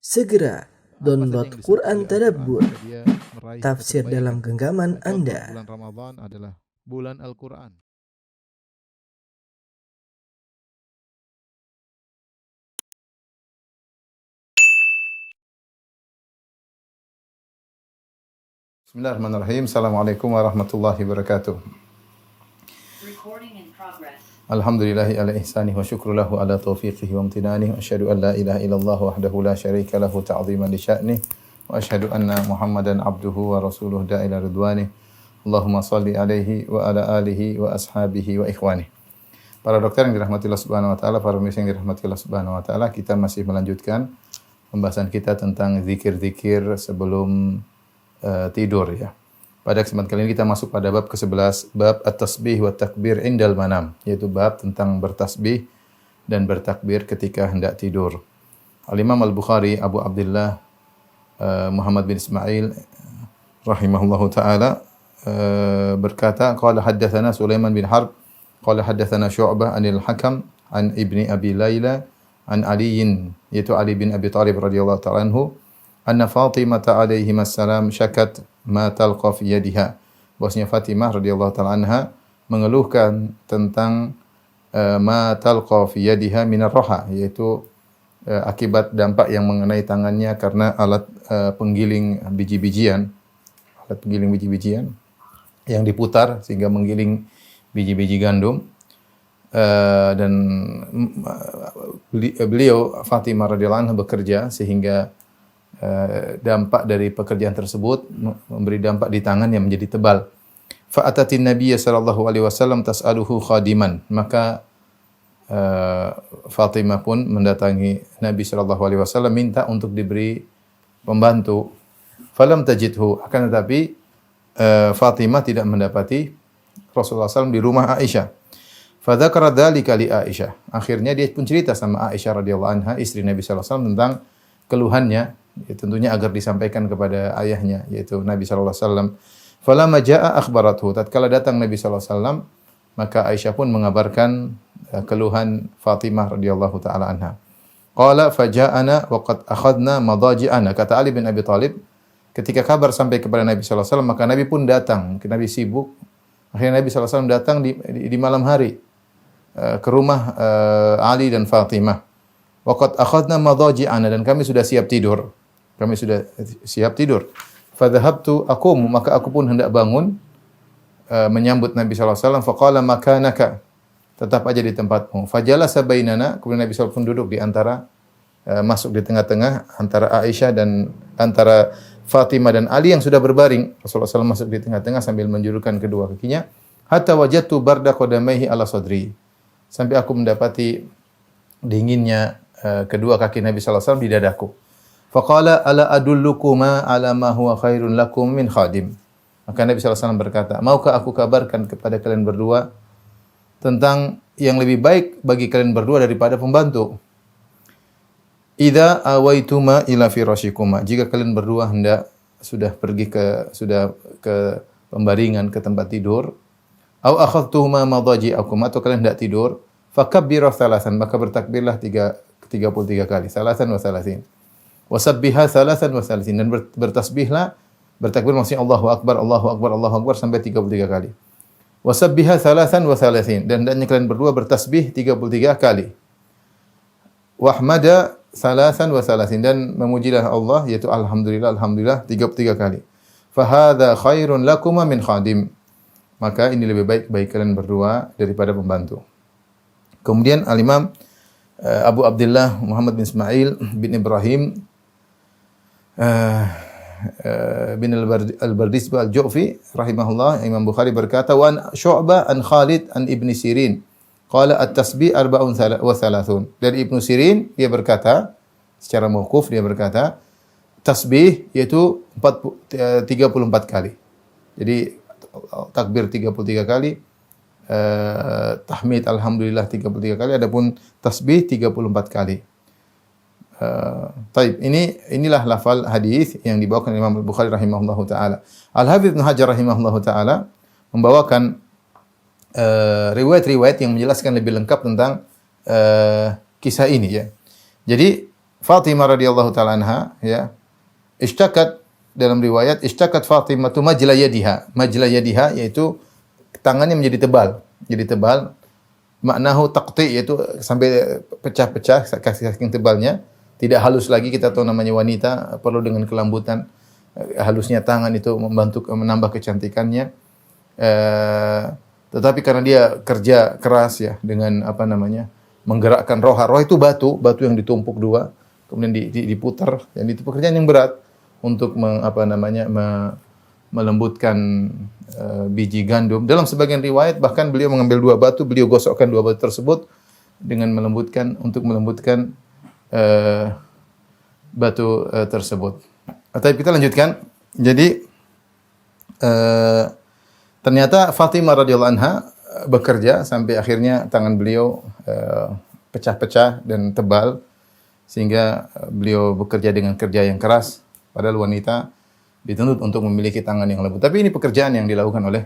Segera download Quran Tadabbur, agar dia meraih tafsir kebaikan. dalam genggaman Contoh, Anda. bulan Ramadan adalah bulan Al-Quran. Bismillahirrahmanirrahim. Assalamualaikum warahmatullahi wabarakatuh. Alhamdulillahi ala ihsanih wa syukru lahu ala taufiqihi wa amtinanih wa asyhadu an la ilaha illallah wahdahu la syarika lahu ta'ziman li sya'nih wa asyhadu anna Muhammadan abduhu wa rasuluhu da'ila ridwanih. Allahumma salli alaihi wa ala alihi wa ashabihi wa ikhwanih. Para dokter yang dirahmati Allah Subhanahu wa taala, para pemirsa yang dirahmati Allah Subhanahu wa taala, kita masih melanjutkan pembahasan kita tentang zikir-zikir sebelum tidur ya. Pada kesempatan kali ini kita masuk pada bab ke-11, bab at-tasbih wa takbir indal manam, yaitu bab tentang bertasbih dan bertakbir ketika hendak tidur. Al-Imam Al-Bukhari Abu Abdullah Muhammad bin Ismail rahimahullahu taala berkata, qala haddatsana Sulaiman bin Harb, qala haddatsana Syu'bah anil Hakam an ibni Abi Laila an Aliyin, yaitu Ali bin Abi Thalib radhiyallahu ta'ala anhu, anna Fatimah alaihi assalam syakat ma talqa fi yadiha. Bahwasanya Fatimah radhiyallahu taala anha mengeluhkan tentang ma talqa fi yadiha min ar-raha, yaitu akibat dampak yang mengenai tangannya karena alat penggiling biji-bijian, alat penggiling biji-bijian yang diputar sehingga menggiling biji-biji gandum. Dan beliau Fatimah radhiyallahu anha bekerja sehingga dampak dari pekerjaan tersebut memberi dampak di tangan yang menjadi tebal. Fa atatin Nabiy sallallahu alaihi wasallam tas'aluhu khadiman. Maka Fatimah pun mendatangi Nabi sallallahu alaihi wasallam minta untuk diberi pembantu. Falam tajidhu, akan tetapi Fatimah tidak mendapati Rasulullah SAW di rumah Aisyah. Fa dzakara dzalika li Aisyah. Akhirnya dia pun cerita sama Aisyah radhiyallahu anha, istri Nabi sallallahu alaihi wasallam, tentang keluhannya, ya, tentunya agar disampaikan kepada ayahnya, yaitu Nabi sallallahu alaihi wasallam. Falamma jaa akhbarathu, tatkala datang Nabi sallallahu alaihi wasallam, maka Aisyah pun mengabarkan keluhan Fatimah radhiyallahu taala anha. Qala faja'ana wa qad akhadna madaji'ana, kata Ali bin Abi Thalib, ketika kabar sampai kepada Nabi sallallahu alaihi wasallam, maka Nabi pun datang. Mungkin Nabi sibuk. Akhirnya Nabi sallallahu alaihi wasallam datang di malam hari ke rumah Ali dan Fatimah. Waqad akhadna madaji'ana, dan kami sudah siap tidur. Kami sudah siap tidur. Fa dhahabtu aqumu, maka aku pun hendak bangun menyambut Nabi sallallahu alaihi wasallam. Faqala makanaka, tetap aja di tempatmu. Fajalasa bainana, kemudian Nabi sallallahu alaihi wasallam pun duduk di antara masuk di tengah-tengah antara Aisyah dan antara Fatimah dan Ali yang sudah berbaring. Rasulullah SAW masuk di tengah-tengah sambil menjulurkan kedua kakinya. Hatta wajadtu barda qadamaihi ala sadri, sampai aku mendapati dinginnya kedua kaki Nabi sallallahu alaihi wasallam di dadaku. Faqala ala adullukuma ala ma huwa khairun lakum min khadim. Maka Nabi sallallahu alaihi wasallam berkata, maukah aku kabarkan kepada kalian berdua tentang yang lebih baik bagi kalian berdua daripada pembantu? Idza awaituma ila firashikuma, jika kalian berdua hendak sudah ke pembaringan, ke tempat tidur, au akhadtuhuma madaji'akum, atau kalian hendak tidur, fakabbiru thalathan, maka bertakbirlah 33 kali, salasan wa salasin. Wasabbiha salasan wa salasin, dan bertasbihlah, bertakbir maksudnya Allahu akbar, Allahu akbar, Allahu akbar sampai 33 kali. Wasabbiha salasan wa salasin, dan hendaknya kalian berdua bertasbih 33 kali. Wahmada salasan wa salasin, dan memujilah Allah, yaitu alhamdulillah, alhamdulillah 33 kali. Fa hadza khairun lakuma min khadim, maka ini lebih baik bagi kalian berdua daripada pembantu. Kemudian Al-Imam Abu Abdullah Muhammad bin Ismail bin Ibrahim bin Al-Bardizbah Al-Ju'fi rahimahullah, Imam Bukhari berkata, wa an Syu'bah an Khalid an Ibn Sirin qala at-tasbih arba'un wa thalathun. Dari Ibnu Sirin dia berkata, secara mauquf dia berkata, tasbih yaitu 34 kali. Jadi takbir 33 kali, tahmid alhamdulillah 33 kali, adapun tasbih 34 kali. Taib, inilah lafal hadis yang dibawakan Imam Al-Bukhari rahimahullahu taala. Al-Hafidz Ibnu Hajar rahimahullahu taala membawakan riwayat-riwayat yang menjelaskan lebih lengkap tentang kisah ini ya. Jadi Fatimah radhiyallahu taala anha ya, ishtakat, dalam riwayat ishtakat Fatimah tu majla yadiha. Majla yadiha yaitu tangannya menjadi tebal. Jadi tebal. Maknahu taqti yaitu sampai pecah-pecah saking tebalnya. Tidak halus lagi, kita tahu namanya wanita perlu dengan kelembutan. Halusnya tangan itu membantu menambah kecantikannya. Tetapi karena dia kerja keras ya dengan apa namanya? Menggerakkan roh. Roh itu batu yang ditumpuk dua, kemudian diputar, dan itu pekerjaan yang berat untuk melembutkan biji gandum. Dalam sebagian riwayat bahkan beliau mengambil dua batu, beliau gosokkan dua batu tersebut dengan melembutkan batu tersebut. Tapi kita lanjutkan. Jadi ternyata Fatimah radhiyallahu anha bekerja sampai akhirnya tangan beliau pecah-pecah dan tebal, sehingga beliau bekerja dengan kerja yang keras. Padahal wanita dituntut untuk memiliki tangan yang lembut. Tapi ini pekerjaan yang dilakukan oleh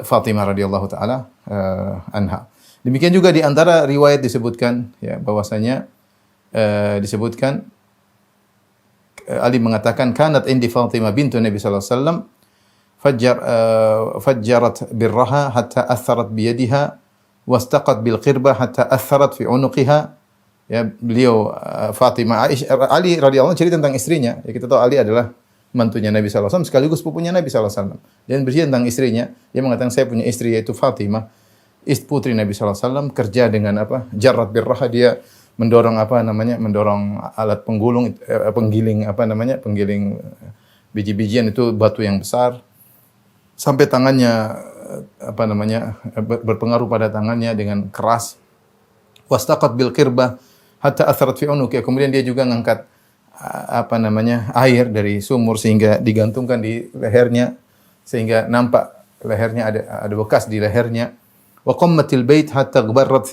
Fatimah radhiyallahu taala anha. Demikian juga di antara riwayat disebutkan ya bahwasanya disebutkan Ali mengatakan kanat indi Fatimah bintu Nabi sallallahu alaihi wasallam fajjarat birraha hatta atharat bi yadiha wastaqat bil qirba hatta atharat fi unuqiha. Ya, beliau Fatimah Ali radhiyallahu anhu cerita tentang istrinya. Ya, kita tahu Ali adalah mantunya Nabi sallallahu alaihi wasallam sekaligus pupunya Nabi sallallahu alaihi wasallam. Dan bercerita tentang istrinya, dia mengatakan saya punya istri yaitu Fatimah, istri putri Nabi sallallahu alaihi wasallam, kerja dengan apa? Jarrat birraha, dia mendorong mendorong alat penggiling penggiling biji-bijian, itu batu yang besar sampai tangannya berpengaruh pada tangannya dengan keras. Wastaqat bil qirbah hatta atharat fi unuki. Kemudian dia juga ngangkat air dari sumur sehingga digantungkan di lehernya, sehingga nampak lehernya ada bekas di lehernya. Wa qammatil bait hatta gbarrat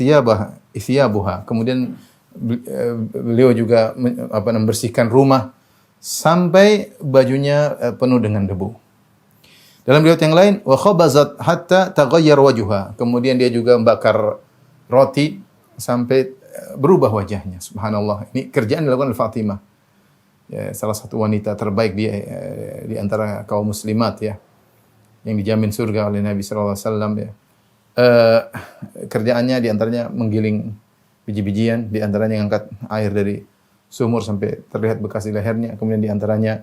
thiyabuha. Kemudian beliau juga membersihkan rumah sampai bajunya penuh dengan debu. Dalam riwayat yang lain, wa khabazat hatta taghayyar wajuha. Kemudian dia juga membakar roti sampai berubah wajahnya. Subhanallah. Ini kerjaan dilakukan oleh Fatimah. Ya, salah satu wanita terbaik di antara kaum muslimat ya, yang dijamin surga oleh Nabi sallallahu alaihi wasallam ya. Kerjaannya di antaranya menggiling biji-bijian, di antaranya mengangkat air dari sumur sampai terlihat bekas di lehernya, kemudian di antaranya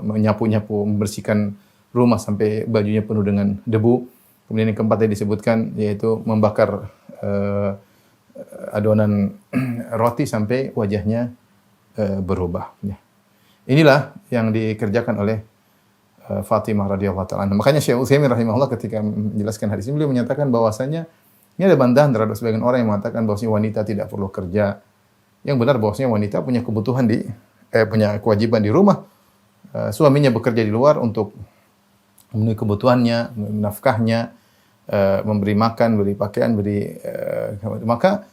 menyapu-nyapu, membersihkan rumah sampai bajunya penuh dengan debu. Kemudian yang keempatnya disebutkan yaitu membakar adonan roti sampai wajahnya berubah. Ya. Inilah yang dikerjakan oleh Fatimah radhiyallahu taala. Makanya Syekh Utsaimin rahimahullah ketika menjelaskan hadis ini, beliau menyatakan bahwasanya ini ada bantahan terhadap sebagian orang yang mengatakan bahwasanya wanita tidak perlu kerja. Yang benar bahwasanya wanita punya kebutuhan punya kewajiban di rumah. Suaminya bekerja di luar untuk memenuhi kebutuhannya, menafkahnya, memberi makan, beri pakaian, maka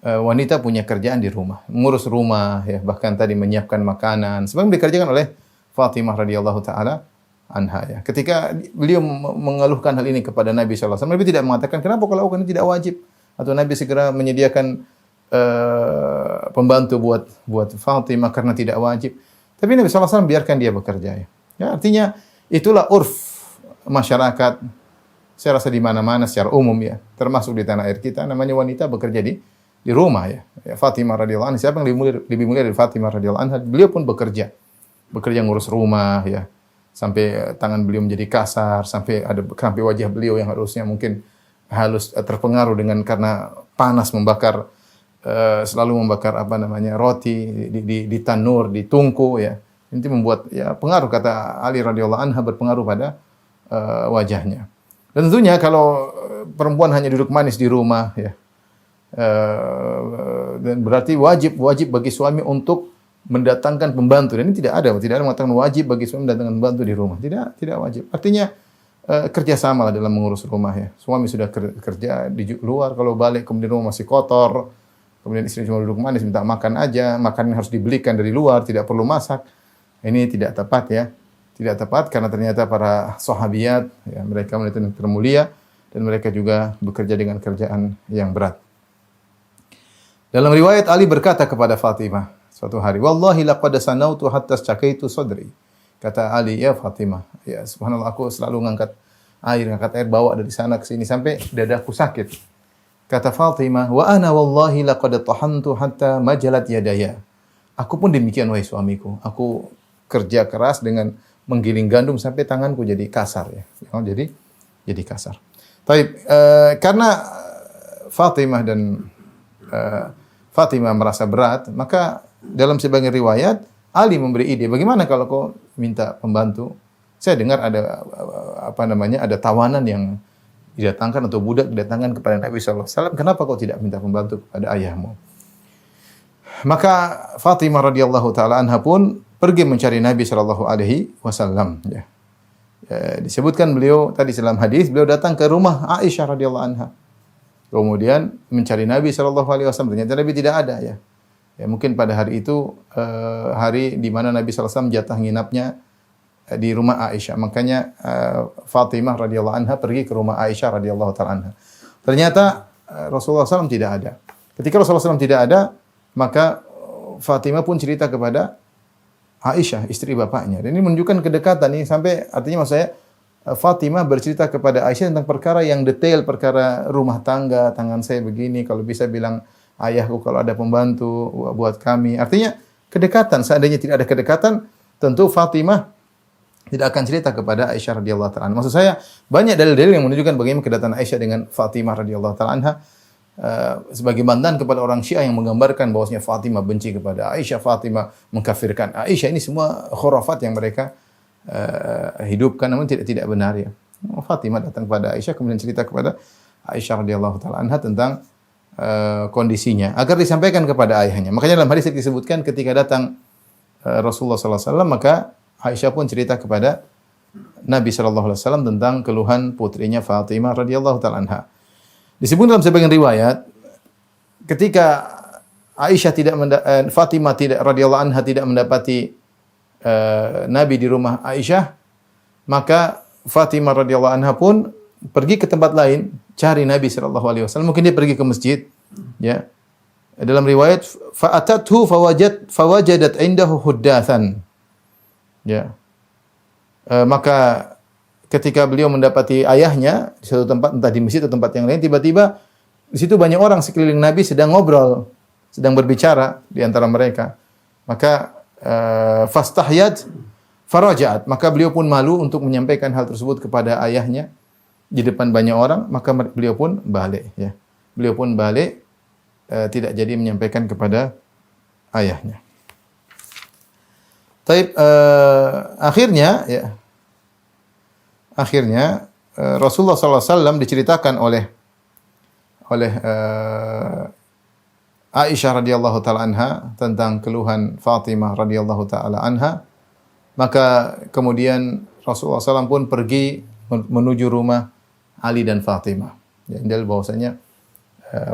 wanita punya kerjaan di rumah, mengurus rumah ya, bahkan tadi menyiapkan makanan. Sebagaimana dikerjakan oleh Fatimah radhiyallahu taala anha ya. Ketika beliau mengeluhkan hal ini kepada Nabi sallallahu alaihi wasallam, Nabi tidak mengatakan kenapa kau lakukan ini, tidak wajib, atau Nabi segera menyediakan pembantu buat Fatimah karena tidak wajib. Tapi Nabi sallallahu alaihi wasallam biarkan dia bekerja ya. Ya, artinya itulah urf masyarakat. Saya rasa di mana-mana secara umum ya, termasuk di tanah air kita, namanya wanita bekerja di rumah ya. Ya, Fatimah radhiyallahu anha, siapa yang lebih mulia dari Fatimah radhiyallahu anha? Beliau pun bekerja ngurus rumah ya. Sampai tangan beliau menjadi kasar, sampai wajah beliau yang harusnya mungkin halus terpengaruh karena panas selalu membakar roti di tanur, di tungku ya. Ini membuat ya pengaruh, kata Ali radhiyallahu anha, berpengaruh pada wajahnya. Dan tentunya kalau perempuan hanya duduk manis di rumah ya, dan berarti wajib bagi suami untuk mendatangkan pembantu, dan ini tidak ada mengatakan wajib bagi suami mendatangkan pembantu di rumah. Tidak wajib. Artinya kerjasama dalam mengurus rumah ya. Suami sudah kerja di luar, kalau balik kemudian rumah masih kotor, kemudian istri cuma duduk manis minta makan aja, makanan harus dibelikan dari luar, tidak perlu masak. Ini tidak tepat ya. Tidak tepat karena ternyata para sahabiyat ya, mereka wanita yang termulia dan mereka juga bekerja dengan kerjaan yang berat. Dalam riwayat Ali berkata kepada Fatimah suatu hari, "Wallahi laqad sanautu hatta syakaitu sadri." Kata Ali, "Ya Fatimah, ya subhanallah aku selalu ngangkat air bawa dari sana ke sini sampai dadaku sakit." Kata Fatimah, "Wa ana wallahi laqad tahantu hatta majalat yadaya." Aku pun demikian wahai suamiku. Aku kerja keras dengan menggiling gandum sampai tanganku jadi kasar ya. Jadi kasar. Tapi karena Fatimah dan Fatimah merasa berat, maka dalam sebagian riwayat Ali memberi ide, bagaimana kalau kau minta pembantu? Saya dengar ada ada tawanan yang didatangkan atau budak didatangkan kepada Nabi sallallahu alaihi wasallam. Kenapa kau tidak minta pembantu kepada ayahmu? Maka Fatimah radhiyallahu taala anha pun pergi mencari Nabi sallallahu alaihi wasallam ya. Disebutkan beliau tadi dalam hadis beliau datang ke rumah Aisyah radhiyallahu anha. Kemudian mencari Nabi sallallahu alaihi wasallam, ternyata Nabi tidak ada ya. Ya mungkin pada hari itu hari di mana Nabi sallallahu alaihi wasallam jatah nginapnya di rumah Aisyah. Makanya Fatimah radhiyallahu anha pergi ke rumah Aisyah radhiyallahu taala anha. Ternyata Rasulullah SAW tidak ada. Ketika Rasulullah SAW tidak ada, maka Fatimah pun cerita kepada Aisyah, istri bapaknya. Dan ini menunjukkan kedekatan ini sampai artinya maksud saya Fatimah bercerita kepada Aisyah tentang perkara yang detail, perkara rumah tangga, tangan saya begini, kalau bisa bilang ayahku kalau ada pembantu buat kami. Artinya kedekatan, seandainya tidak ada kedekatan, tentu Fatimah tidak akan cerita kepada Aisyah radhiyallahu taala. Maksud saya banyak dalil-dalil yang menunjukkan bagaimana kedekatan Aisyah dengan Fatimah radhiyallahu taala anha. Sebagai mantan kepada orang Syiah yang menggambarkan bahwasanya Fatimah benci kepada Aisyah, Fatimah mengkafirkan Aisyah, ini semua khurafat yang mereka hidupkan namun tidak benar ya. Fatimah datang kepada Aisyah kemudian cerita kepada Aisyah radhiyallahu taala anha tentang kondisinya agar disampaikan kepada ayahnya. Makanya dalam hadis disebutkan ketika datang Rasulullah sallallahu alaihi wasallam maka Aisyah pun cerita kepada Nabi sallallahu alaihi wasallam tentang keluhan putrinya Fatimah radhiyallahu taala anha. Disebut dalam sebagian riwayat ketika Fatimah radhiyallahu anha tidak mendapati Nabi di rumah Aisyah, maka Fatimah radhiyallahu anha pun pergi ke tempat lain cari Nabi sallallahu alaihi wasallam. Mungkin dia pergi ke masjid, ya. Dalam riwayat fa'atathu fawajadat indahu huddatsan. Ya. Maka ketika beliau mendapati ayahnya di suatu tempat, entah di masjid atau tempat yang lain, tiba-tiba di situ banyak orang sekeliling Nabi sedang ngobrol, sedang berbicara di antara mereka. Maka fastahyat farajat, maka beliau pun malu untuk menyampaikan hal tersebut kepada ayahnya di depan banyak orang, maka beliau pun balik ya. Beliau pun balik tidak jadi menyampaikan kepada ayahnya. Taib akhirnya Rasulullah sallallahu alaihi wasallam diceritakan oleh Aisyah radhiyallahu taala anha tentang keluhan Fatimah radhiyallahu taala anha. Maka kemudian Rasulullah SAW pun pergi menuju rumah Ali dan Fatimah. Ya, dalil bahwasanya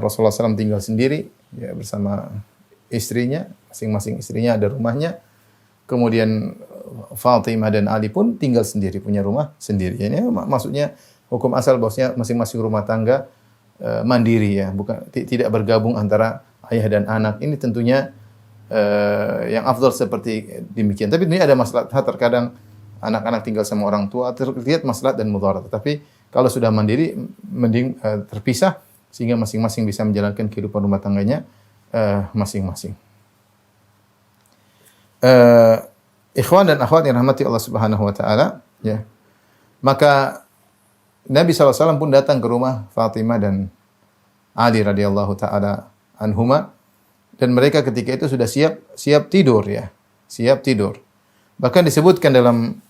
Rasulullah SAW tinggal sendiri ya, bersama istrinya, masing-masing istrinya ada rumahnya. Kemudian Fatimah dan Ali pun tinggal sendiri, punya rumah sendiri. Ini maksudnya hukum asal bahwasanya masing-masing rumah tangga mandiri ya, bukan tidak bergabung antara ayah dan anak. Ini tentunya yang afdal seperti demikian. Tapi ini ada masalah terkadang anak-anak tinggal sama orang tua, terlihat maslahat dan mudarat. Tapi kalau sudah mandiri mending terpisah sehingga masing-masing bisa menjalankan kehidupan rumah tangganya masing-masing. Ikhwan dan akhwat yang rahmati Allah Subhanahu wa taala, ya. Maka Nabi SAW pun datang ke rumah Fatimah dan Ali radhiyallahu taala anhuma, dan mereka ketika itu sudah siap tidur ya. Siap tidur. Bahkan disebutkan dalam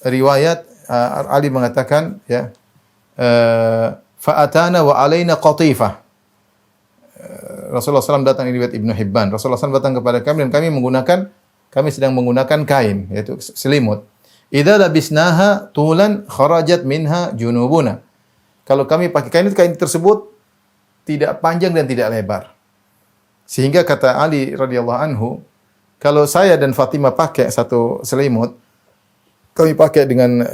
riwayat Ali mengatakan ya, fa'atana wa alaina qatifah. Rasulullah SAW datang, ini riwayat Ibnu Hibban. Rasulullah SAW datang kepada kami dan kami sedang menggunakan kain, yaitu selimut. Idza labisnaha tulan kharajat minha junubuna. Kalau kami pakai kain tersebut tidak panjang dan tidak lebar. Sehingga kata Ali radhiyallahu anhu, kalau saya dan Fatimah pakai satu selimut, kami pakai dengan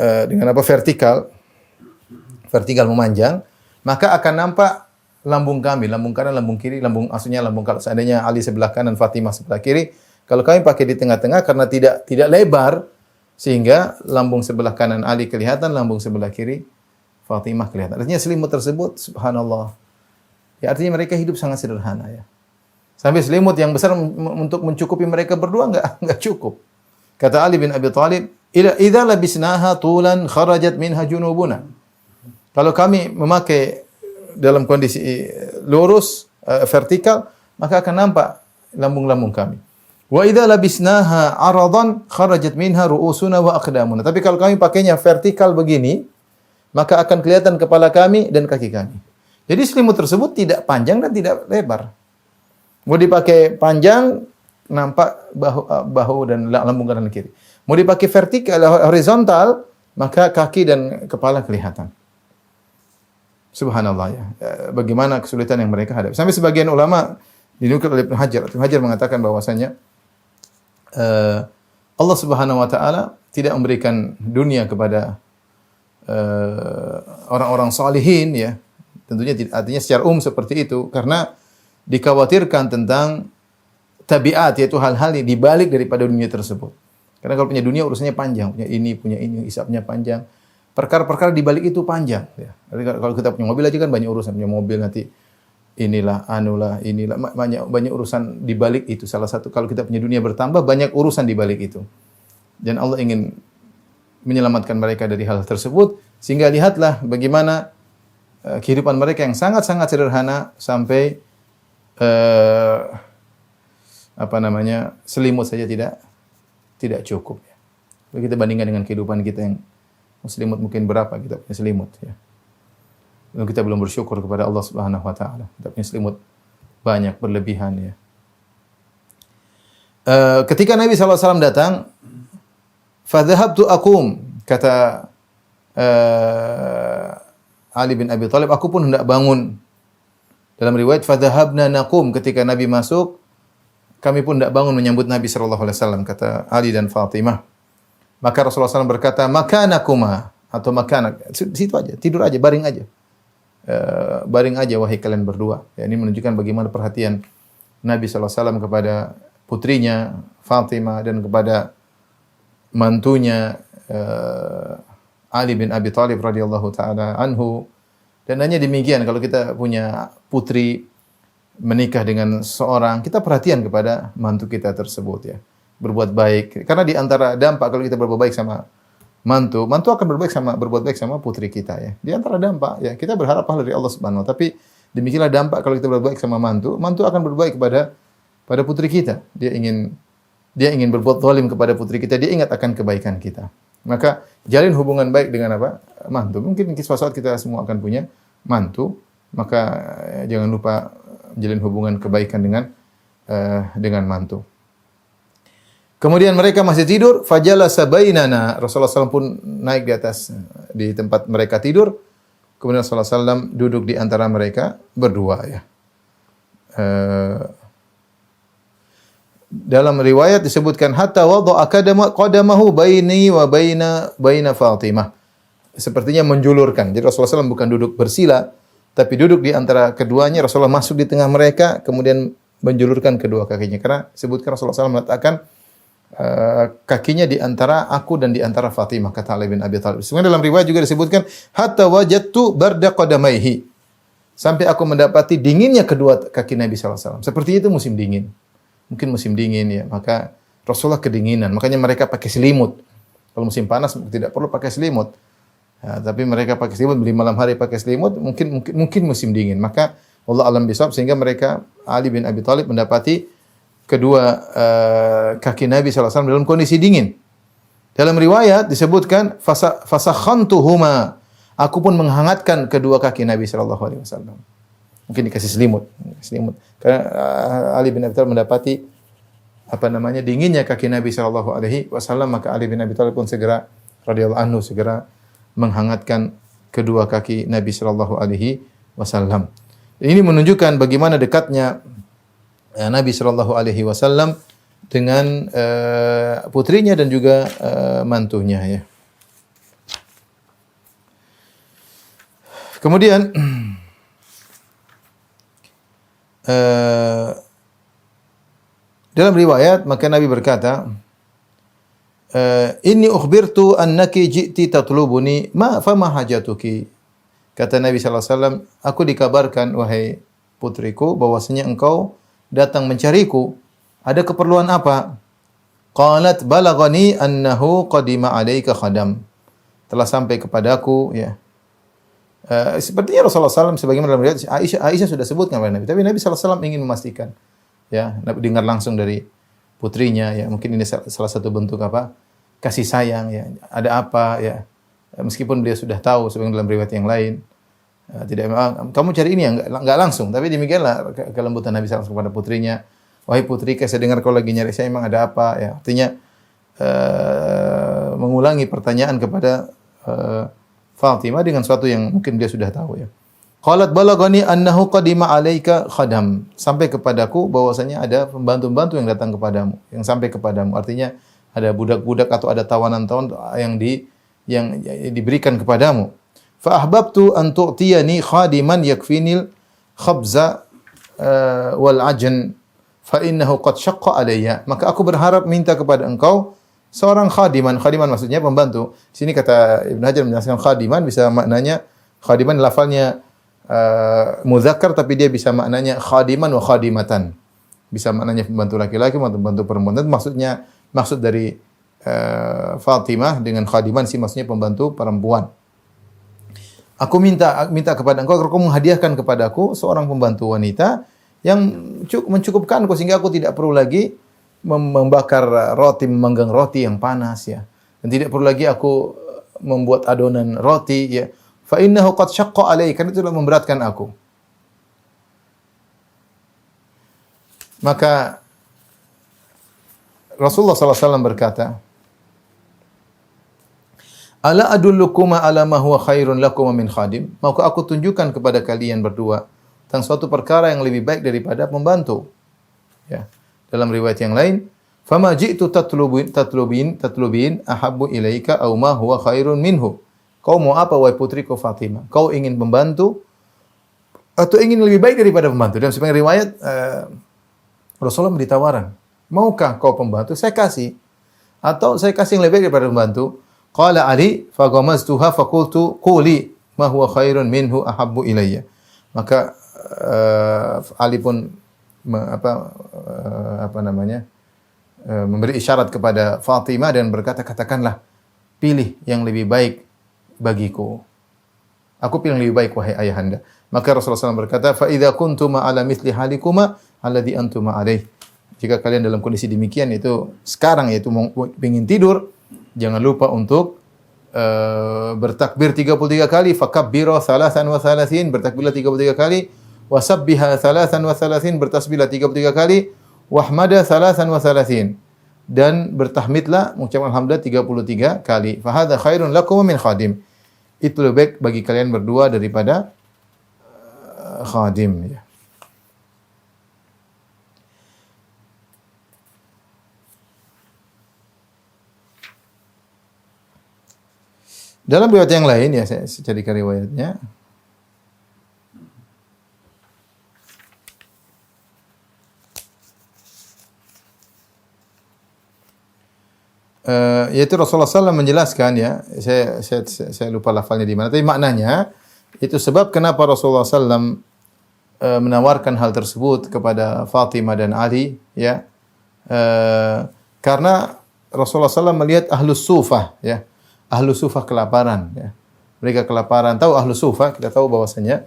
vertikal memanjang, maka akan nampak lambung kami, lambung kanan, lambung kiri, maksudnya lambung kalau seandainya Ali sebelah kanan, Fatimah sebelah kiri, kalau kami pakai di tengah-tengah karena tidak lebar sehingga lambung sebelah kanan Ali kelihatan, lambung sebelah kiri Fatimah kelihatan. Artinya selimut tersebut subhanallah. Ya artinya mereka hidup sangat sederhana ya. Sampai selimut yang besar untuk mencukupi mereka berdua enggak cukup. Kata Ali bin Abi Thalib, "Idza labisnaha tulan kharajat minha junubuna." Kalau kami memakai dalam kondisi lurus, vertikal, maka akan nampak lambung-lambung kami. Wa idza labisnaha aradan kharajat minha ru'usuna wa aqdamuna. Tapi kalau kami pakainya vertikal begini, maka akan kelihatan kepala kami dan kaki kami. Jadi selimut tersebut tidak panjang dan tidak lebar. Mau dipakai panjang, nampak bahu dan lambung kanan dan kiri. Mau dipakai vertikal, horizontal, maka kaki dan kepala kelihatan. Subhanallah ya. Bagaimana kesulitan yang mereka hadapi. Sampai sebagian ulama dinukil oleh Ibnu Hajar. Ibnu Hajar mengatakan bahwasanya Allah Subhanahu wa taala tidak memberikan dunia kepada orang-orang salihin ya. Tentunya artinya secara umum seperti itu karena dikhawatirkan tentang tabiat yaitu hal-hal yang dibalik daripada dunia tersebut. Karena kalau punya dunia urusannya panjang, punya ini, hisabnya panjang. Perkara-perkara di balik itu panjang ya. Jadi kalau kita punya mobil aja kan banyak urusan, punya mobil nanti inilah banyak urusan di balik itu. Salah satu kalau kita punya dunia bertambah banyak urusan di balik itu. Dan Allah ingin menyelamatkan mereka dari hal tersebut sehingga lihatlah bagaimana kehidupan mereka yang sangat-sangat sederhana sampai selimut saja tidak cukup ya. Kalau kita bandingkan dengan kehidupan kita yang selimut mungkin berapa kita punya selimut ya. Lalu kita belum bersyukur kepada Allah Subhanahu wa taala. Kita punya selimut banyak berlebihan ya. Ketika Nabi SAW datang, fadhahabtu aqum, kata Ali bin Abi Thalib, aku pun hendak bangun. Dalam riwayat fadhahabna naqum, ketika Nabi masuk, kami pun hendak bangun menyambut Nabi sallallahu alaihi wasallam, kata Ali dan Fatimah. Maka Rasulullah SAW berkata, makanakuma atau makanak, situ aja, tidur aja, baring aja. Baring aja wahai kalian berdua. Ya, ini menunjukkan bagaimana perhatian Nabi sallallahu alaihi wasallam kepada putrinya Fatimah dan kepada mantunya Ali bin Abi Thalib radhiyallahu taala anhu. Dan hanya demikian kalau kita punya putri menikah dengan seorang, kita perhatian kepada mantu kita tersebut ya. Berbuat baik. Karena di antara dampak kalau kita berbuat baik sama mantu akan berbuat baik sama putri kita ya. Di antara dampak ya, kita berharap pahala dari Allah Subhanahu wa taala. Tapi demikianlah dampak kalau kita berbuat baik sama mantu akan berbuat baik pada putri kita. Dia ingin berbuat zalim kepada putri kita, dia ingat akan kebaikan kita. Maka jalin hubungan baik dengan apa? Mantu. Mungkin suatu saat kita semua akan punya mantu, maka jangan lupa jalin hubungan kebaikan dengan mantu. Kemudian mereka masih tidur, fajalasa bainana. Rasulullah SAW pun naik di atas di tempat mereka tidur. Kemudian Rasulullah SAW duduk di antara mereka berdua ya. Dalam riwayat disebutkan hatta wada'a qadamahu baini wa baina Fatimah. Sepertinya menjulurkan. Jadi Rasulullah SAW bukan duduk bersila, tapi duduk di antara keduanya. Rasulullah masuk di tengah mereka, kemudian menjulurkan kedua kakinya. Karena disebutkan Rasulullah SAW meletakkan kakinya di antara aku dan di antara Fatimah, kata Ali bin Abi Thalib. Sebenarnya dalam riwayat juga disebutkan hatta wajadtu barda qadamaihi. Sampai aku mendapati dinginnya kedua kaki Nabi SAW. Seperti itu musim dingin. Mungkin musim dingin ya, maka Rasulullah kedinginan. Makanya mereka pakai selimut. Kalau musim panas tidak perlu pakai selimut. Ya, tapi mereka pakai selimut, beli malam hari pakai selimut, mungkin musim dingin. Maka Allah alam bisawab sehingga mereka Ali bin Abi Thalib mendapati kedua kaki Nabi SAW dalam kondisi dingin. Dalam riwayat disebutkan fasakhantuhuma. Aku pun menghangatkan kedua kaki Nabi SAW. Mungkin dikasih selimut. Karena Ali bin Abi Thalib mendapati dinginnya kaki Nabi SAW, maka Ali bin Abi Thalib pun segera radhiyallahu anhu segera menghangatkan kedua kaki Nabi SAW. Ini menunjukkan bagaimana dekatnya Nabi SAW dengan putrinya dan juga mantunya ya. Kemudian eh, dalam riwayat maka Nabi berkata, inni ukhbirtu annaki ji'ti tatlubuni fama hajatuki. Kata Nabi sallallahu alaihi wasallam, aku dikabarkan wahai putriku bahwasanya engkau datang mencariku. Ada keperluan apa? Qalat balaghani annahu qadima alayka khadam. Telah sampai kepadaku ya. Sepertinya Rasulullah SAW sebagaimana dalam riwayat Aisyah sudah sebutkan kepada Nabi. Tapi Nabi SAW ingin memastikan ya, dengar langsung dari putrinya ya. Mungkin ini salah satu bentuk apa? Kasih sayang ya. Ada apa ya? Meskipun dia sudah tahu sebagaimana dalam riwayat yang lain. Tidak kamu cari ini ya, enggak langsung, tapi demikianlah kelembutan Nabi SAW kepada putrinya. Wahai putri, saya dengar kau lagi nyari saya, emang ada apa ya? Artinya mengulangi pertanyaan kepada Fatimah dengan sesuatu yang mungkin dia sudah tahu ya. Qalat balaghani annahu qadima alayka khadam. Sampai kepadaku bahwasanya ada pembantu-pembantu yang datang kepadamu, yang sampai kepadamu. Artinya ada budak-budak atau ada tawanan-tawanan yang diberikan kepadamu. Fa ahbabtu an tu'tiyani khadiman yakfinil khabza wal ajn fa innahu qad syaqqa alayya. Maka aku berharap minta kepada engkau seorang khadiman. Khadiman maksudnya pembantu. Sini kata Ibnu Hajar menjelaskan khadiman bisa maknanya khadiman lafalnya muzakkar tapi dia bisa maknanya khadiman wa khadimatan. Bisa maknanya pembantu laki-laki atau pembantu perempuan. Itu maksud dari Fatimah dengan khadiman sih maksudnya pembantu perempuan. Aku minta kepada engkau agar kau menghadiahkan kepadaku seorang pembantu wanita yang mencukupkanku sehingga aku tidak perlu lagi membakar roti, memanggang roti yang panas ya. Dan tidak perlu lagi aku membuat adonan roti ya. Fa innahu qad syaqqa alayya, karena itu telah memberatkan aku. Maka Rasulullah SAW berkata, ala adullukuma ala ma huwa khairun lakum min khadim. Maukah aku tunjukkan kepada kalian berdua tentang suatu perkara yang lebih baik daripada pembantu. Ya. Dalam riwayat yang lain, fama ji'tu tatlubin ahabbu ilaika aw ma huwa khairun minhu. Kau mau apa wahai putriku Fatimah? Kau ingin pembantu atau ingin lebih baik daripada pembantu? Dalam sebagian riwayat Rasulullah beri tawaran, maukah kau pembantu? Saya kasih. Atau saya kasih yang lebih baik daripada pembantu. Qala Ali faghamaztuha faqultu quli ma huwa khairun minhu ahabbu ilayya. Maka Ali pun memberi isyarat kepada Fatimah dan berkata, katakanlah pilih yang lebih baik bagiku. Aku pilih yang lebih baik wahai ayahanda. Maka Rasulullah SAW berkata, fa idza kuntuma ala mithli halikuma alladhi antuma alaih. Jika kalian dalam kondisi demikian itu sekarang yaitu ingin tidur, jangan lupa untuk bertakbir 33 kali, fakabbiru 33, bertakbirlah 33 kali, wasabbiha 33, bertasbihlah 33 kali, wahmada 33, dan bertahmidlah mengucapkan alhamdulillah 33 kali. Fa hadza khairun lakum min khadim. Itu lebih baik bagi kalian berdua daripada khadim ya. Dalam riwayat yang lain ya saya carikan riwayatnya. Yaitu Rasulullah SAW menjelaskan ya, saya lupa lafalnya di mana, tapi maknanya itu sebab kenapa Rasulullah SAW menawarkan hal tersebut kepada Fatimah dan Ali ya, karena Rasulullah SAW melihat ahlus sufah ya. Ahlu sufah kelaparan ya. Mereka kelaparan. Tahu ahlu sufah? Kita tahu bahwasanya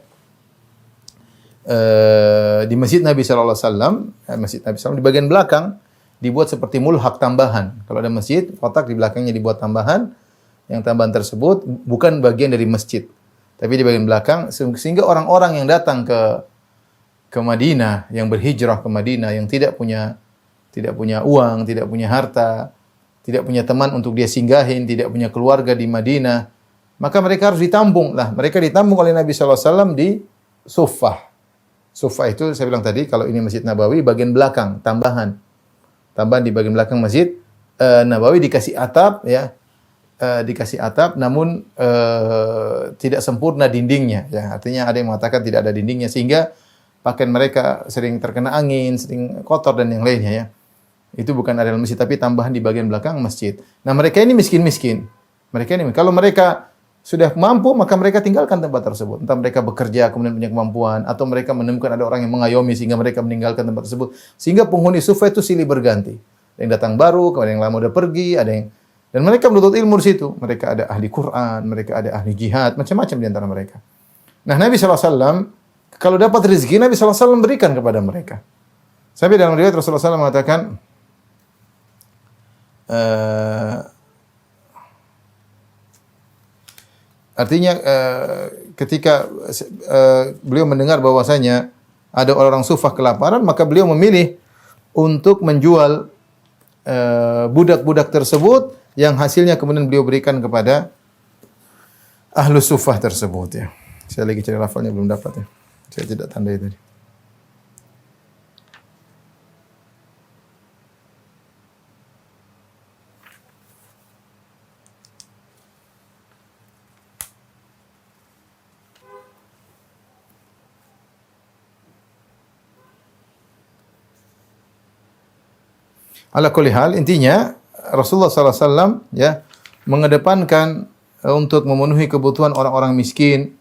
di Masjid Nabi sallallahu alaihi wasallam, Masjid Nabi SAW di bagian belakang dibuat seperti mulhaq tambahan. Kalau ada masjid, kotak di belakangnya dibuat tambahan. Yang tambahan tersebut bukan bagian dari masjid, tapi di bagian belakang sehingga orang-orang yang datang ke Madinah, yang berhijrah ke Madinah, yang tidak punya uang, tidak punya harta, tidak punya teman untuk dia singgahin, tidak punya keluarga di Madinah, maka mereka harus ditampung. Lah, mereka ditampung oleh Nabi sallallahu alaihi wasallam di Suffah. Suffah itu saya bilang tadi kalau ini Masjid Nabawi bagian belakang, tambahan di bagian belakang Masjid Nabawi dikasih atap ya. Dikasih atap namun tidak sempurna dindingnya ya. Artinya ada yang mengatakan tidak ada dindingnya sehingga pakaian mereka sering terkena angin, sering kotor dan yang lainnya ya. Itu bukan areal masjid tapi tambahan di bagian belakang masjid. Nah, mereka ini miskin-miskin. Mereka ini kalau mereka sudah mampu maka mereka tinggalkan tempat tersebut. Entah mereka bekerja kemudian punya kemampuan atau mereka menemukan ada orang yang mengayomi sehingga mereka meninggalkan tempat tersebut. Sehingga penghuni sufa itu silih berganti. Ada yang datang baru, kemudian yang lama udah pergi, ada yang dan mereka menuntut ilmu di situ. Mereka ada ahli Quran, mereka ada ahli jihad, macam-macam di antara mereka. Nah, Nabi SAW, kalau dapat rezeki, Nabi SAW berikan kepada mereka. Sampai dalam riwayat Rasulullah SAW mengatakan, artinya ketika beliau mendengar bahwasanya ada orang sufah kelaparan, maka beliau memilih untuk menjual budak-budak tersebut yang hasilnya kemudian beliau berikan kepada ahlu sufah tersebut ya. Saya lagi cari lafalnya belum dapat ya. Saya tidak tandai tadi. Ala kulli hal, intinya Rasulullah SAW ya mengedepankan untuk memenuhi kebutuhan orang-orang miskin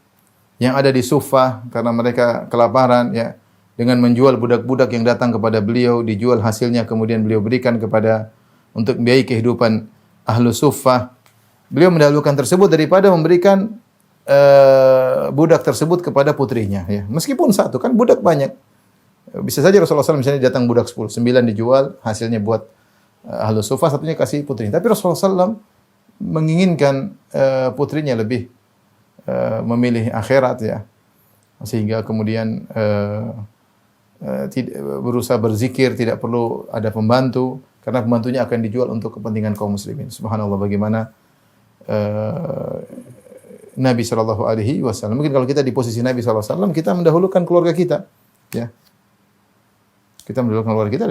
yang ada di Sufah karena mereka kelaparan ya, dengan menjual budak-budak yang datang kepada beliau, dijual hasilnya kemudian beliau berikan kepada untuk biaya kehidupan ahlu Sufah. Beliau mendahulukan tersebut daripada memberikan budak tersebut kepada putrinya ya. Meskipun satu kan budak banyak. Bisa saja Rasulullah SAW misalnya datang budak 10, 9 dijual, hasilnya buat ahlu sufah, satunya kasih putrinya. Tapi Rasulullah SAW menginginkan putrinya lebih memilih akhirat ya. Sehingga kemudian berusaha berzikir, tidak perlu ada pembantu, karena pembantunya akan dijual untuk kepentingan kaum muslimin. Subhanallah bagaimana Nabi SAW. Mungkin kalau kita di posisi Nabi SAW, kita mendahulukan keluarga kita. Ya. Kita mendahulukan keluarga kita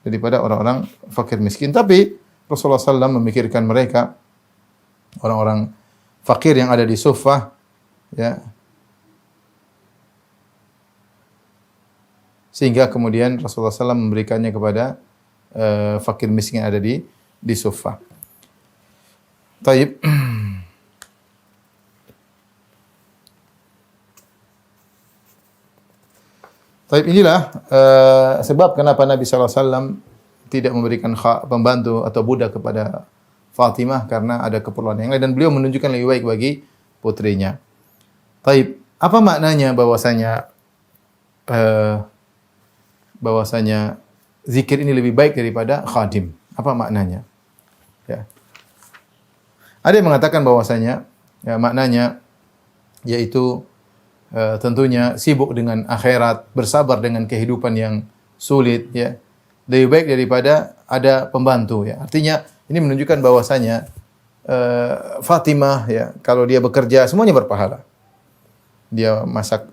daripada orang-orang fakir miskin. Tapi Rasulullah SAW memikirkan mereka, orang-orang fakir yang ada di Sufah, ya, sehingga kemudian Rasulullah SAW memberikannya kepada fakir miskin yang ada di Sufah. Taib. Taib, inilah sebab kenapa Nabi SAW tidak memberikan pembantu atau budak kepada Fatimah, karena ada keperluan yang lain dan beliau menunjukkan lebih baik bagi putrinya. Taib, apa maknanya bahwasanya zikir ini lebih baik daripada khadim? Apa maknanya? Ya. Ada yang mengatakan bahwasanya ya, maknanya yaitu tentunya sibuk dengan akhirat, bersabar dengan kehidupan yang sulit ya. Lebih baik daripada ada pembantu ya. Artinya ini menunjukkan bahwasanya Fatimah ya, kalau dia bekerja semuanya berpahala. Dia masak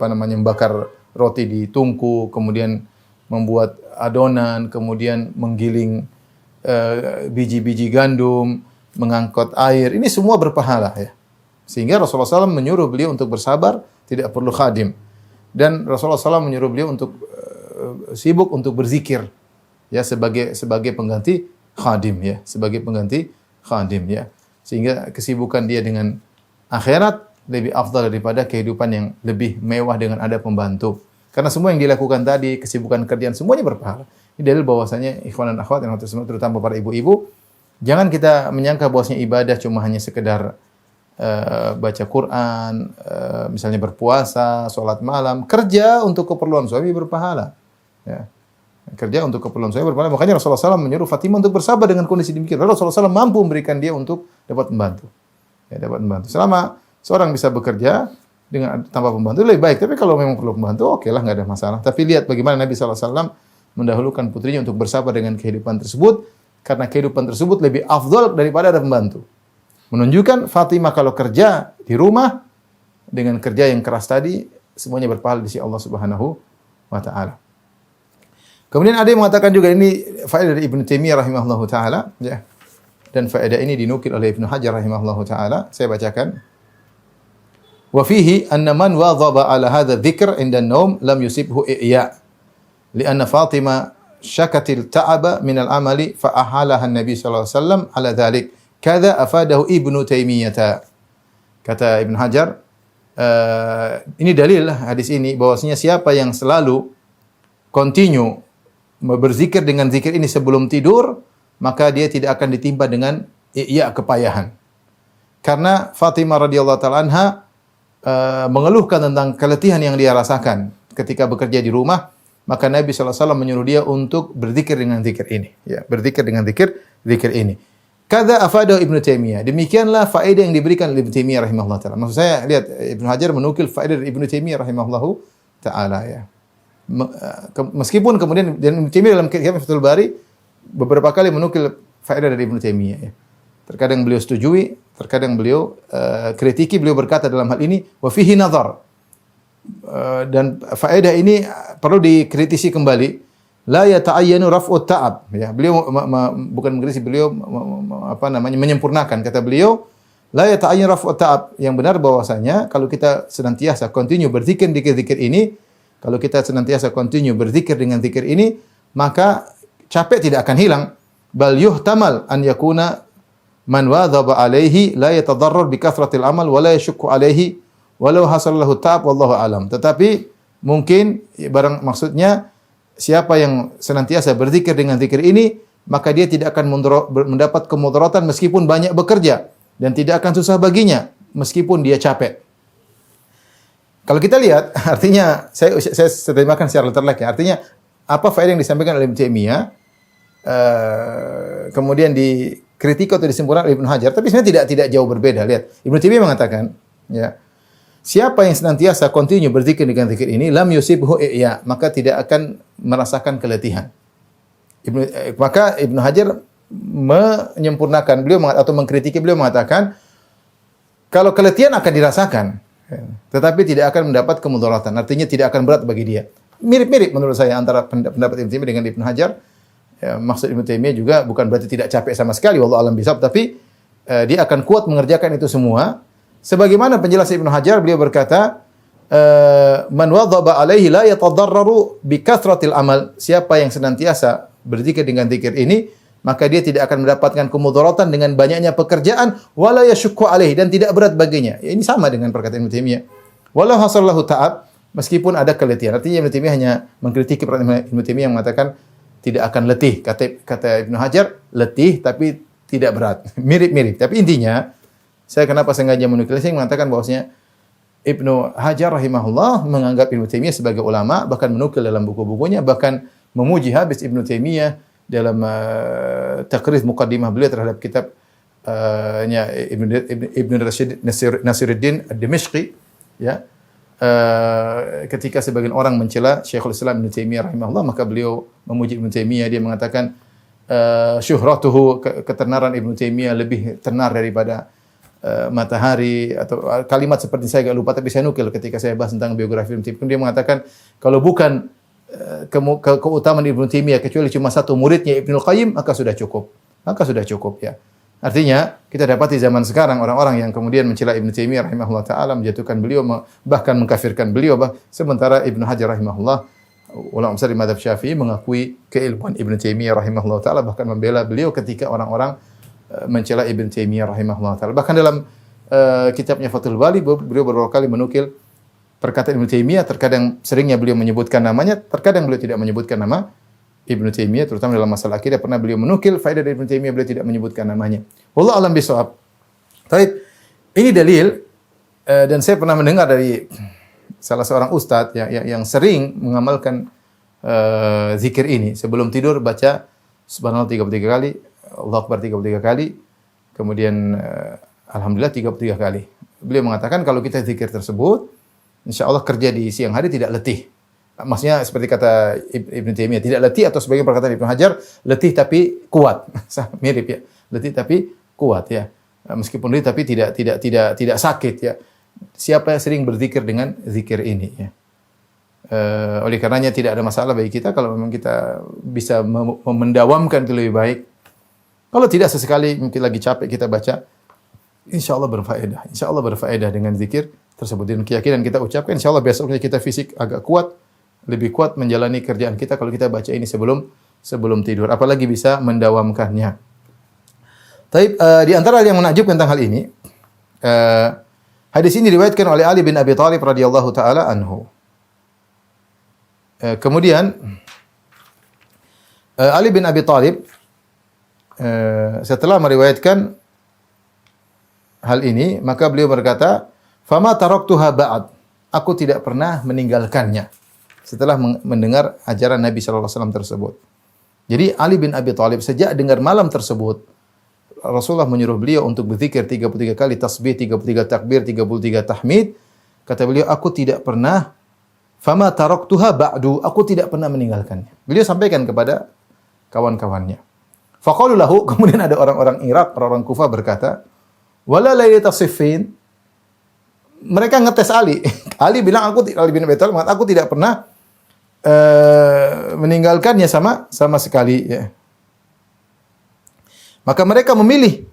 membakar roti di tungku, kemudian membuat adonan, kemudian menggiling biji-biji gandum, mengangkut air. Ini semua berpahala ya. Sehingga Rasulullah SAW menyuruh beliau untuk bersabar, tidak perlu khadim. Dan Rasulullah SAW menyuruh beliau untuk sibuk untuk berzikir, ya, sebagai pengganti khadim, ya, sebagai pengganti khadim, ya. Sehingga kesibukan dia dengan akhirat lebih afdal daripada kehidupan yang lebih mewah dengan ada pembantu. Karena semua yang dilakukan tadi, kesibukan kerjaan semuanya berpahala. Ini dalil bahwasanya ikhwan dan akhwat yang terutama para ibu-ibu, jangan kita menyangka bahwasanya ibadah cuma hanya sekedar baca Quran, misalnya berpuasa, sholat malam, kerja untuk keperluan suami berpahala. Ya. Kerja untuk keperluan suami berpahala. Makanya Rasulullah SAW menyuruh Fatimah untuk bersabar dengan kondisi demikian. Lalu Rasulullah SAW mampu memberikan dia untuk dapat membantu. Ya, dapat membantu. Selama seorang bisa bekerja dengan tanpa pembantu lebih baik. Tapi kalau memang perlu pembantu, oke lah, nggak ada masalah. Tapi lihat bagaimana Nabi SAW mendahulukan putrinya untuk bersabar dengan kehidupan tersebut, karena kehidupan tersebut lebih afdal daripada ada pembantu. Menunjukkan Fatimah kalau kerja di rumah dengan kerja yang keras tadi semuanya berpahala di sisi Allah Subhanahu wa taala. Kemudian ada yang mengatakan juga ini faedah dari Ibnu Taimiyah rahimahullahu taala, ya. Dan faedah ini dinukil oleh Ibnu Hajar rahimahullahu taala. Saya bacakan. Wa fihi anna man wadhaba ala hadha dzikr 'inda an-naum lam yusibhu i'ya. Lianna Fatimah syakatil ta'aba min al-amali fa ahalaha an-nabi sallallahu alaihi wasallam ala dzalik. Kadza afadahu Ibnu Taimiyah. Kata Ibnu Hajar, ini dalil hadis ini bahwasanya siapa yang selalu continue berzikir dengan zikir ini sebelum tidur, maka dia tidak akan ditimpa dengan iya kepayahan. Karena Fatimah radhiyallahu taala anha mengeluhkan tentang keletihan yang dia rasakan ketika bekerja di rumah, maka Nabi sallallahu alaihi wasallam menyuruh dia untuk berzikir dengan zikir ini, ya, berzikir dengan zikir ini. Kadza afadahu Ibnu Taimiyah. Demikianlah faedah yang diberikan oleh Ibnu Taimiyah rahimahullah taala. Maksud saya, lihat Ibnu Hajar menukil faedah dari Ibnu Taimiyah rahimahullahu taala, ya. Meskipun kemudian Ibnu Taimiyah dalam kitab Fathul Bari beberapa kali menukil faedah dari Ibnu Taimiyah, ya. Terkadang beliau setujui, terkadang beliau kritiki, beliau berkata dalam hal ini wa fihi nazar. Dan faedah ini perlu dikritisi kembali. La yata'ayyanu raf'ut ta'ab, ya. Beliau bukan mengkritisi, beliau menyempurnakan. Kata beliau, la yata'ayyanu raf'ut ta'ab, yang benar bahwasanya kalau kita senantiasa continue berzikir zikir ini, kalau kita senantiasa continue berzikir dengan zikir ini, maka capek tidak akan hilang. Bal yuhtamal an yakuna man wadhaba alaihi la yatadarrar bi kathratil amal wa la yashukku alaihi walau hasal lahu ta'ab wallahu alam. Tetapi mungkin maksudnya siapa yang senantiasa berzikir dengan zikir ini, maka dia tidak akan mendapat kemudaratan meskipun banyak bekerja, dan tidak akan susah baginya meskipun dia capek. Kalau kita lihat, artinya saya terjemahkan secara letterlek, ya. Artinya apa faedah yang disampaikan oleh Ibnu Taimiyah, kemudian dikritik atau disimpulkan oleh Ibnu Hajar, tapi sebenarnya tidak jauh berbeda. Lihat, Ibnu Taimiyah mengatakan, ya, siapa yang senantiasa continue berzikir dengan zikir ini, lam yusibhu i'ya, maka tidak akan merasakan keletihan. Maka Ibnu Hajar menyempurnakan beliau atau mengkritiki beliau mengatakan kalau keletihan akan dirasakan, tetapi tidak akan mendapat kemudaratan. Artinya tidak akan berat bagi dia. Mirip-mirip menurut saya antara pendapat Ibnu Taimiyah dengan Ibnu Hajar. Ya, maksud Ibnu Taimiyah juga bukan berarti tidak capek sama sekali, wallahu alam bisawab, tapi dia akan kuat mengerjakan itu semua. Sebagaimana penjelasan Ibnu Hajar, beliau berkata, man wadhaba alaihi la yatadarraru bi kathratil amal. Siapa yang senantiasa berzikir dengan zikir ini, maka dia tidak akan mendapatkan kemudaratan dengan banyaknya pekerjaan, wala yashukku alaihi, dan tidak berat baginya. Ya, ini sama dengan perkataan Ibnu Taimiyah. Walau hasallahu ta'ab, meskipun ada keletihan. Artinya Ibnu Taimiyah hanya mengkritik perkataan Ibnu Taimiyah yang mengatakan tidak akan letih. Kata Ibnu Hajar, letih tapi tidak berat. Mirip-mirip. Tapi intinya, saya kenapa sengaja menukil, saya mengatakan bahwasanya Ibnu Hajar rahimahullah menganggap Ibnu Taimiyah sebagai ulama, bahkan menukil dalam buku-bukunya, bahkan memuji habis Ibnu Taimiyah dalam takrif muqaddimah beliau terhadap kitab Ibnu Rashid Nasiruddin Ad-Dimashqi, ya. Ketika sebagian orang mencela Syekhul Islam Ibnu Taimiyah rahimahullah, maka beliau memuji Ibnu Taimiyah. Dia mengatakan syuhratuhu, ketenaran Ibnu Taimiyah lebih tenar daripada matahari, atau kalimat seperti saya agak lupa tapi saya nukil ketika saya bahas tentang biografi Ibnu Taimiyah. Dia mengatakan kalau bukan keutamaan Ibnu Taimiyah kecuali cuma satu muridnya Ibnu Qayyim, maka sudah cukup. Ya. Artinya kita dapat di zaman sekarang orang-orang yang kemudian mencela Ibnu Taimiyah rahimahullah taala, menjatuhkan beliau, bahkan mengkafirkan beliau, sementara Ibnu Hajar rahimahullah, ulama besar di mazhab Syafi'i, mengakui keilmuan Ibnu Taimiyah rahimahullah taala, bahkan membela beliau ketika orang-orang mencela Ibnu Taimiyah rahimahullah taala. Bahkan dalam kitabnya Fathul Bari, beliau beberapa kali menukil perkataan Ibnu Taimiyah. Terkadang seringnya beliau menyebutkan namanya, terkadang beliau tidak menyebutkan nama Ibnu Taimiyah, terutama dalam masalah akidah. Pernah beliau menukil faedah dari Ibnu Taimiyah, beliau tidak menyebutkan namanya. Wallahu a'lam bishawab. Baik, ini dalil, dan saya pernah mendengar dari salah seorang ustadz yang sering mengamalkan zikir ini. Sebelum tidur baca subhanallah 33 kali, Allahu Akbar 33 kali, kemudian alhamdulillah 33 kali. Beliau mengatakan kalau kita zikir tersebut, insyaallah kerja di siang hari tidak letih. Maksudnya seperti kata Ibnu Taimiyah, tidak letih, atau sebagian perkataan Ibnu Hajar, letih tapi kuat. Mirip, ya. Letih tapi kuat, ya. Meskipun letih tapi tidak sakit, ya. Siapa yang sering berzikir dengan zikir ini, ya. Oleh karenanya tidak ada masalah bagi kita kalau memang kita bisa mendawamkan itu lebih baik. Kalau tidak, sesekali mungkin lagi capek kita baca, insyaallah berfaedah. Insyaallah berfaedah dengan zikir tersebut. Dan keyakinan kita ucapkan, insyaallah besoknya kita fisik agak kuat, lebih kuat menjalani kerjaan kita kalau kita baca ini sebelum tidur. Apalagi bisa mendawamkannya. Tapi di antara yang menakjubkan tentang hal ini, hadis ini diriwayatkan oleh Ali bin Abi Thalib radhiyallahu taala anhu. Kemudian Ali bin Abi Thalib setelah meriwayatkan hal ini, maka beliau berkata, "Fama taraktuha ba'd." Aku tidak pernah meninggalkannya setelah mendengar ajaran Nabi sallallahu alaihi wasallam tersebut. Jadi Ali bin Abi Thalib sejak dengar malam tersebut Rasulullah menyuruh beliau untuk berzikir 33 kali tasbih, 33 takbir, 33 tahmid. Kata beliau, aku tidak pernah fama taraktuha ba'du, aku tidak pernah meninggalkannya. Beliau sampaikan kepada kawan-kawannya. Faqalu lahu, kemudian ada orang-orang Irak, orang-orang Kufah berkata, wala lailatas siffin. Mereka ngetes Ali. Ali bilang Ali bin Abi Thalib mengatakan aku tidak pernah meninggalkannya sama sekali ya. Maka mereka memilih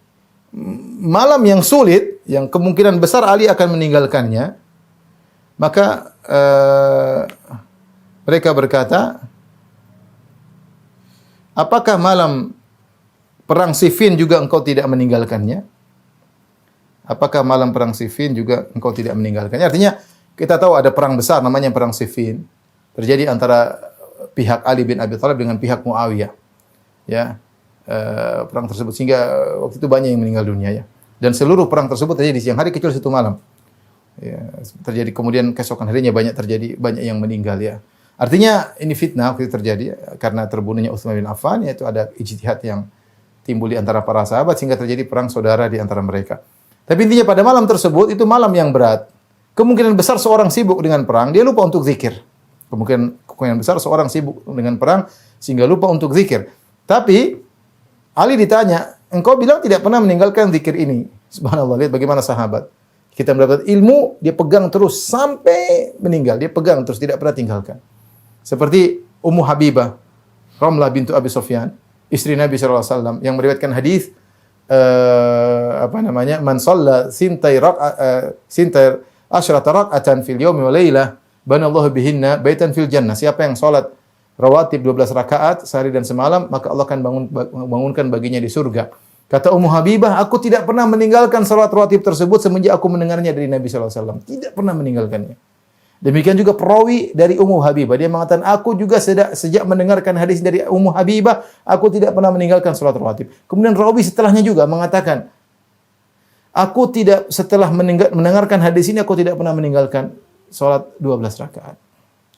malam yang sulit, yang kemungkinan besar Ali akan meninggalkannya. Maka mereka berkata, apakah malam perang Siffin juga engkau tidak meninggalkannya? Apakah malam perang Siffin juga engkau tidak meninggalkannya? Artinya kita tahu ada perang besar namanya perang Siffin. Terjadi antara pihak Ali bin Abi Thalib dengan pihak Muawiyah. Ya. Perang tersebut sehingga waktu itu banyak yang meninggal dunia ya. Dan seluruh perang tersebut terjadi di siang hari kecuali satu malam. Ya, terjadi kemudian keesokan harinya banyak yang meninggal ya. Artinya ini fitnah waktu itu terjadi ya, karena terbunuhnya Utsman bin Affan, yaitu ada ijtihad yang timbul di antara para sahabat sehingga terjadi perang saudara di antara mereka. Tapi intinya pada malam tersebut itu malam yang berat. Kemungkinan besar seorang sibuk dengan perang, dia lupa untuk zikir. Kemungkinan besar seorang sibuk dengan perang sehingga lupa untuk zikir. Tapi Ali ditanya, engkau bilang tidak pernah meninggalkan zikir ini. Subhanallah, lihat bagaimana sahabat. Kita mendapat ilmu, dia pegang terus sampai meninggal. Dia pegang terus, tidak pernah tinggalkan. Seperti Ummu Habibah, Ramlah bintu Abi Sufyan, istri Nabi SAW, yang meriwayatkan hadis man shalla sintai asyrata rak'atan fil yaumi wa lailah banallahu bihinna baitan fil jannah. Siapa yang salat rawatib 12 rakaat sehari dan semalam, maka Allah akan bangunkan baginya di surga. Kata Ummu Habibah, aku tidak pernah meninggalkan salat rawatib tersebut semenjak aku mendengarnya dari Nabi SAW. Tidak pernah meninggalkannya. Demikian juga perawi dari Ummu Habibah. Dia mengatakan, aku juga sejak mendengarkan hadis dari Ummu Habibah, aku tidak pernah meninggalkan salat rawatib. Kemudian rawi setelahnya juga mengatakan, aku tidak setelah mendengarkan hadis ini, aku tidak pernah meninggalkan salat 12 rakaat.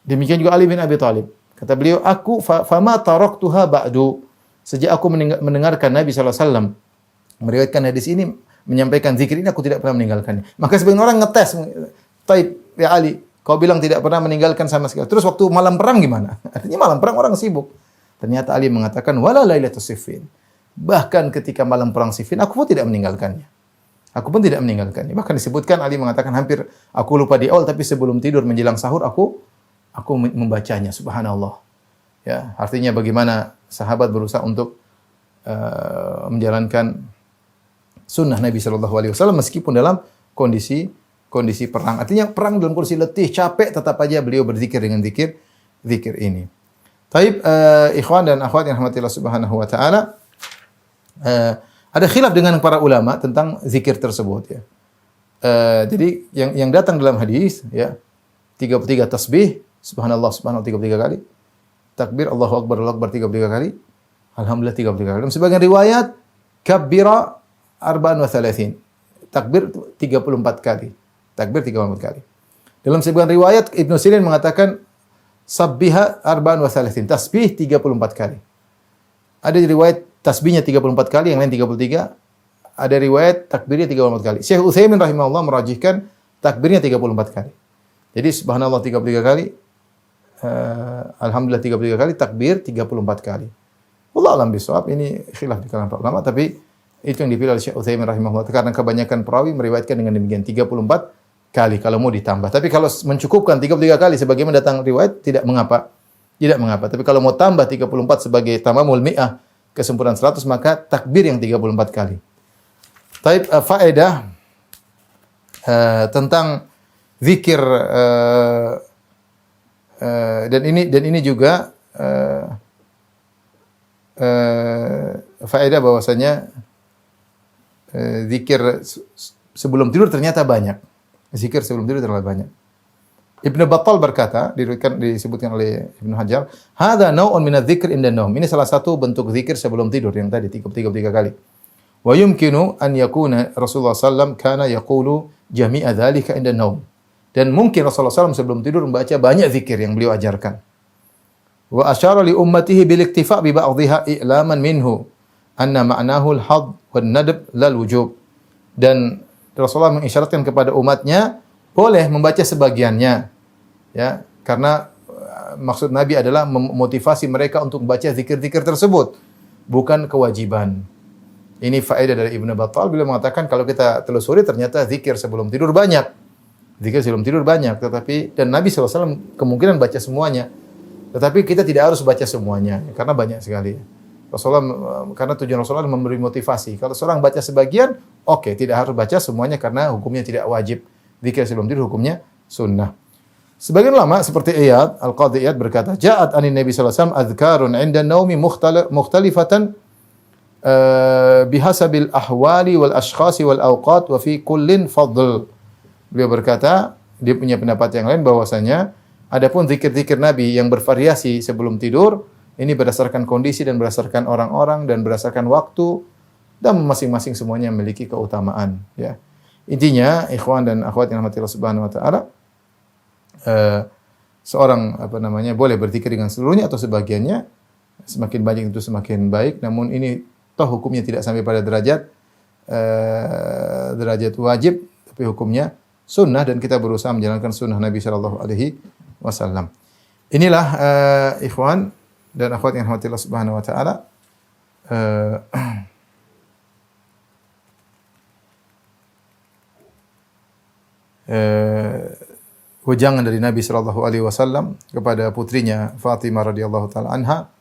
Demikian juga Ali bin Abi Thalib. Kata beliau, aku fama taraktuha ba'du. Sejak aku mendengarkan Nabi SAW meriwayatkan hadis ini, menyampaikan zikir ini, aku tidak pernah meninggalkannya. Maka sebagian orang ngetes, taib, ya Ali, kau bilang tidak pernah meninggalkan sama sekali. Terus waktu malam perang gimana? Artinya malam perang orang sibuk. Ternyata Ali mengatakan, wala lailatus siffin. Bahkan ketika malam perang Siffin, aku pun tidak meninggalkannya. Aku pun tidak meninggalkannya. Bahkan disebutkan Ali mengatakan hampir aku lupa di awal, tapi sebelum tidur menjelang sahur aku membacanya. Subhanallah. Ya, artinya bagaimana sahabat berusaha untuk menjalankan sunnah Nabi Shallallahu Alaihi Wasallam meskipun dalam kondisi perang. Artinya perang dalam kondisi letih, capek, tetap aja beliau berzikir dengan zikir ini. Taib ikhwan dan akhwat yang rahmatillah subhanahu wa ta'ala, ada khilaf dengan para ulama tentang zikir tersebut ya. Jadi yang datang dalam hadis ya, 33 tasbih, subhanallah 33 kali. Takbir Allahu Akbar 33 kali. Alhamdulillah 33 kali. Dalam sebagian riwayat kabbira arba'an wa thalathin. Takbir 34 kali. Takbir 34 kali. Dalam sebagian riwayat Ibnu Sirin mengatakan sabbiha arba'an wa thalathin. Tasbih 34 kali. Ada riwayat tasbihnya 34 kali, yang lain 33. Ada riwayat takbirnya 34 kali. Syekh Utsaimin rahimahullah merajihkan takbirnya 34 kali. Jadi subhanallah 33 kali. Alhamdulillah 33 kali, takbir 34 kali. Wallahu a'lam bishawab, ini khilaf di kalangan para ulama, tapi itu yang dipilih oleh Syekh Utsaimin rahimahullah karena kebanyakan perawi meriwayatkan dengan demikian 34 kali kalau mau ditambah. Tapi kalau mencukupkan 33 kali sebagaimana datang riwayat tidak mengapa. Tidak mengapa. Tapi kalau mau tambah 34 sebagai tamamul mi'ah, kesempurnaan 100, maka takbir yang 34 kali. Taib faedah tentang zikir dan ini juga faedah bahwasanya zikir sebelum tidur ternyata banyak. Zikir sebelum tidur ternyata banyak. Ibnu Battal berkata, disebutkan oleh Ibnu Hajar, "Hadza naw'un min adz-dzikr inda naum." Ini salah satu bentuk zikir sebelum tidur yang tadi 33 kali. Wa yumkinu an yakuna Rasulullah sallam kana yaqulu jami'a dzalika inda naum. Dan mungkin Rasulullah sallam sebelum tidur membaca banyak zikir yang beliau ajarkan. Wa asyara li ummatihi bil iktifa' bi ba'dhiha i'laman minhu anna ma'nahu al-hadd wan nadb lal wujub. Dan Rasulullah mengisyaratkan kepada umatnya boleh membaca sebagiannya, ya, karena maksud Nabi adalah memotivasi mereka untuk membaca zikir-zikir tersebut, bukan kewajiban. Ini faedah dari Ibnu Battal, beliau mengatakan kalau kita telusuri ternyata zikir sebelum tidur banyak. Zikir sebelum tidur banyak, dan Nabi SAW kemungkinan baca semuanya. Tetapi kita tidak harus baca semuanya karena banyak sekali. Karena tujuan Rasulullah memberi motivasi. Kalau seorang baca sebagian, oke, tidak harus baca semuanya karena hukumnya tidak wajib. Zikir sebelum tidur hukumnya sunnah. Sebagian ulama seperti Iyad, Al-Qadhi Iyad berkata, "Ja'at anin Nabi sallallahu alaihi wasallam adhkarun 'inda an-naumi mukhtalifatan bihasabil ahwali wal ashkhasi wal awqat wa fi kullin fadl." Beliau berkata, dia punya pendapat yang lain bahwasanya adapun zikir-zikir Nabi yang bervariasi sebelum tidur, ini berdasarkan kondisi dan berdasarkan orang-orang dan berdasarkan waktu, dan masing-masing semuanya memiliki keutamaan, ya. Intinya, ikhwan dan akhwat yang dirahmati Allah Subhanahu wa taala, seorang boleh berzikir dengan seluruhnya atau sebagiannya, semakin banyak itu semakin baik. Namun ini toh hukumnya tidak sampai pada derajat wajib, tapi hukumnya sunnah dan kita berusaha menjalankan sunnah Nabi sallallahu alaihi wasallam. Inilah ikhwan dan akhwat yang dirahmati Allah Subhanahu wa taala, wejangan dari Nabi sallallahu alaihi wasallam kepada putrinya Fatimah radhiyallahu taala anha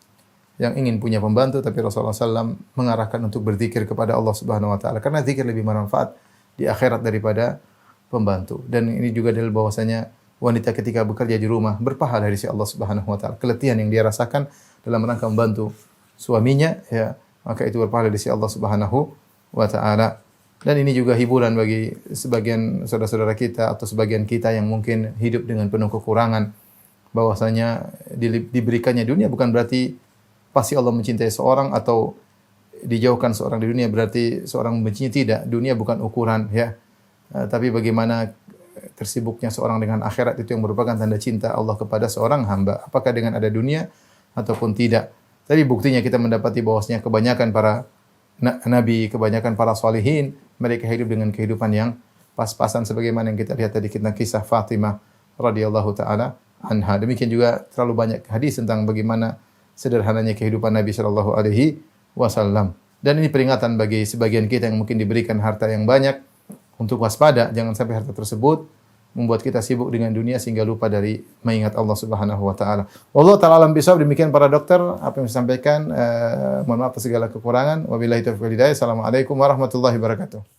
yang ingin punya pembantu, tapi Rasulullah sallam mengarahkan untuk berzikir kepada Allah Subhanahu wa taala karena zikir lebih bermanfaat di akhirat daripada pembantu. Dan ini juga dalil bahwasanya wanita ketika bekerja di rumah berpahala dari sisi Allah Subhanahu wa taala. Keletihan yang dia rasakan dalam rangka membantu suaminya, ya, maka itu berpahala dari sisi Allah Subhanahu wa taala. Dan ini juga hiburan bagi sebagian saudara-saudara kita atau sebagian kita yang mungkin hidup dengan penuh kekurangan. Bahwasanya diberikannya dunia bukan berarti pasti Allah mencintai seorang atau dijauhkan seorang di dunia berarti seorang membencinya. Tidak, dunia bukan ukuran, ya. Tapi bagaimana tersibuknya seorang dengan akhirat itu yang merupakan tanda cinta Allah kepada seorang hamba. Apakah dengan ada dunia ataupun tidak. Tapi buktinya kita mendapati bahwasanya kebanyakan para nabi, kebanyakan para salihin, mereka hidup dengan kehidupan yang pas-pasan sebagaimana yang kita lihat tadi kisah Fatimah radhiyallahu taala anha. Demikian juga terlalu banyak hadis tentang bagaimana sederhananya kehidupan Nabi sallallahu alaihi wasallam. Dan ini peringatan bagi sebagian kita yang mungkin diberikan harta yang banyak untuk waspada, jangan sampai harta tersebut membuat kita sibuk dengan dunia sehingga lupa dari mengingat Allah Subhanahu wa taala. Wallahu taala alam bisawab. Demikian para dokter apa yang saya sampaikan, mohon maaf atas segala kekurangan. Wabillahi taufiq wal hidayah. Assalamualaikum warahmatullahi wabarakatuh.